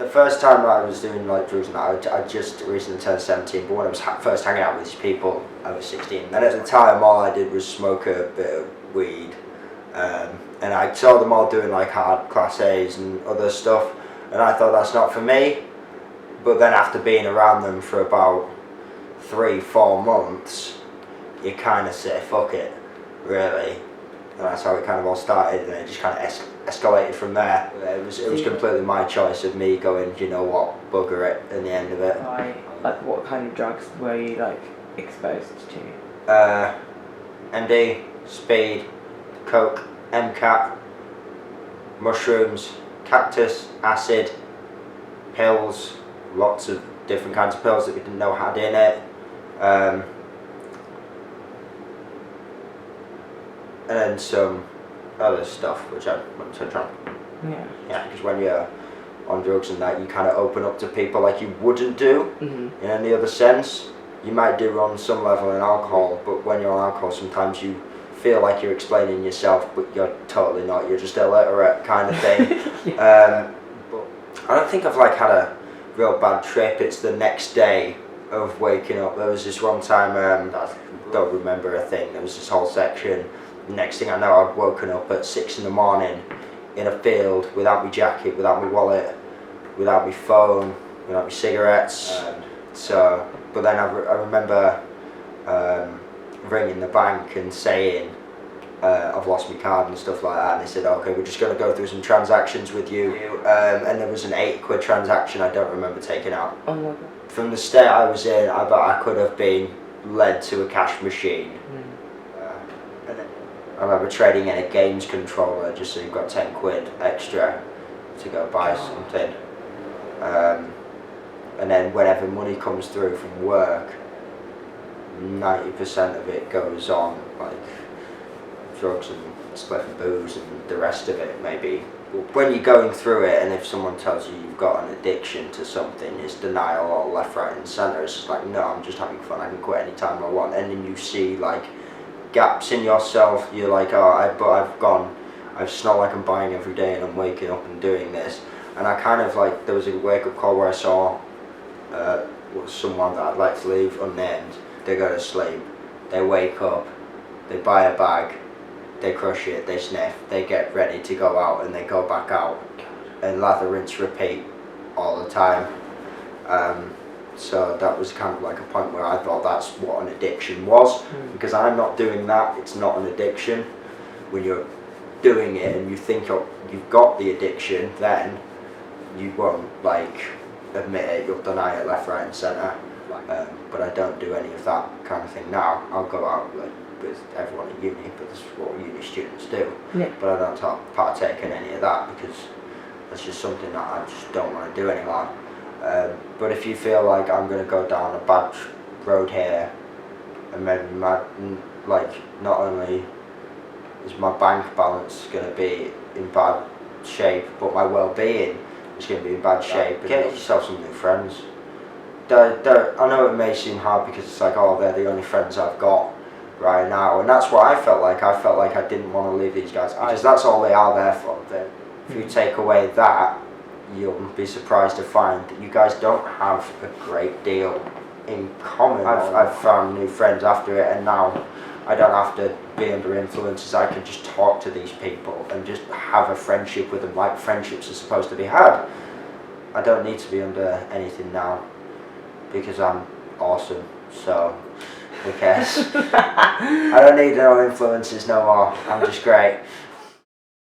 The first time I was doing like drugs and that, I just recently turned 17, but when I was first hanging out with these people, I was 16. And at the time, all I did was smoke a bit of weed. And I saw them all doing like hard Class A's and other stuff, and I thought that's not for me. But then after being around them for about 3-4 months, you kind of say, fuck it, really. And that's how it kind of all started, and it just kind of escalated from there. It was completely my choice of me going, you know what, bugger it, in the end of it. Like what kind of drugs were you like exposed to? MD, speed, coke, MCAT, mushrooms, cactus, acid, pills, lots of different kinds of pills that we didn't know had in it. And then some other stuff which I won't touch on. Yeah, because when you're on drugs and that, you kind of open up to people like you wouldn't do in any other sense. You might do on some level in alcohol, but when you're on alcohol, sometimes you feel like you're explaining yourself, but you're totally not. You're just illiterate kind of thing. But I don't think I've like had a real bad trip. It's the next day of waking up. There was this one time, I don't remember a thing. There was this whole section. Next thing I know, I'd woken up at 6 in the morning in a field without my jacket, without my wallet, without my phone, without my cigarettes. But then I remember ringing the bank and saying, I've lost my card and stuff like that, and they said, okay, we're just going to go through some transactions with you. And there was an £8 transaction I don't remember taking out. Oh my God. From the state I was in, I bet I could have been led to a cash machine. I remember trading in a games controller just so you've got £10 extra to go buy something. And then whenever money comes through from work, 90% of it goes on like drugs and spliff and booze, and the rest of it maybe. When you're going through it, and if someone tells you you've got an addiction to something, it's denial all left, right and centre. It's just like, no, I'm just having fun, I can quit any time I want. And then you see like gaps in yourself, you're like, it's not like I'm buying every day and I'm waking up and doing this. And I kind of like, there was a wake up call where I saw someone that I'd like to leave unnamed. They go to sleep, they wake up, they buy a bag, they crush it, they sniff, they get ready to go out, and they go back out and lather, rinse, repeat all the time. So that was kind of like a point where I thought that's what an addiction was, because I'm not doing that. It's not an addiction. When you're doing it and you think you've got the addiction, then you won't like admit it, you'll deny it left, right and centre. But I don't do any of that kind of thing now. I'll go out like with everyone at uni, but this is what uni students do. But I don't partake in any of that because that's just something that I just don't want to do anymore. But if you feel like I'm going to go down a bad road here, and maybe not only is my bank balance going to be in bad shape, but my well-being is going to be in bad shape. Get yourself some new friends. I know it may seem hard because it's like, oh, they're the only friends I've got right now, and that's what I felt like. I felt like I didn't want to leave these guys because that's all they are there for. If you take away that, you'll be surprised to find that you guys don't have a great deal in common. I've found new friends after it, and now I don't have to be under influences. I can just talk to these people and just have a friendship with them like friendships are supposed to be had. I don't need to be under anything now because I'm awesome, so who cares? I don't need no influences no more. I'm just great.